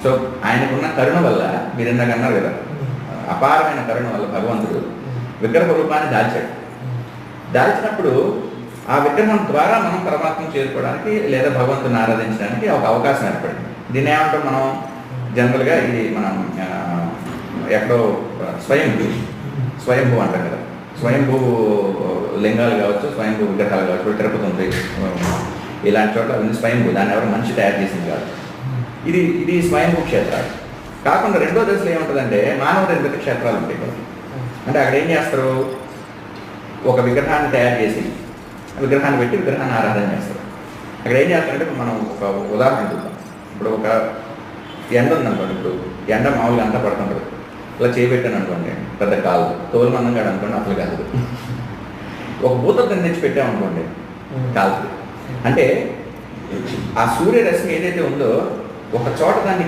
So ఆయనకున్న కరుణ వల్ల మీరు ఇందాక అన్నారు కదా, అపారమైన కరుణ వల్ల భగవంతుడు విగ్రహ రూపాన్ని దాల్చాడు. దాల్చినప్పుడు ఆ విగ్రహం ద్వారా మనం పరమాత్మను చేరుకోవడానికి లేదా భగవంతుని ఆరాధించడానికి ఒక అవకాశం ఏర్పడింది. దీన్ని ఏమంటాం మనం జనరల్గా, ఇది మనం ఎక్కడో స్వయంభూ అంటాం కదా. స్వయంభూ లింగాలు కావచ్చు, స్వయంభూ విగ్రహాలు కావచ్చు, తిరుపతి ఉంది, ఇలాంటి చోట్ల ఉంది స్వయంభూ. దాన్ని ఎవరు మనిషి తయారు చేసింది కాదు. ఇది స్వయంభూ క్షేత్రాలు కాకుండా రెండో దశలో ఏముంటుందంటే మానవ నిర్మిత క్షేత్రాలు ఉంటాయి కదా. అంటే అక్కడ ఏం చేస్తారు, ఒక విగ్రహాన్ని తయారు చేసి విగ్రహాన్ని పెట్టి విగ్రహాన్ని ఆరాధన చేస్తారు. అక్కడ ఏం చేస్తారంటే మనం ఒక ఉదాహరణ చూద్దాం. ఇప్పుడు ఒక ఎండ ఉందనుకోండి, ఇప్పుడు ఎండ మామూలుగా అంతా పడుతుంటుంది, ఇలా చేయబెట్టాను అనుకోండి, పెద్ద కాలు తోలు మందంగా అనుకోండి, అసలు కాదు. ఒక భూతత్వం తెచ్చి పెట్టామనుకోండి కాలుతుంది. అంటే ఆ సూర్యరశ్మి ఏదైతే ఉందో ఒక చోట దాన్ని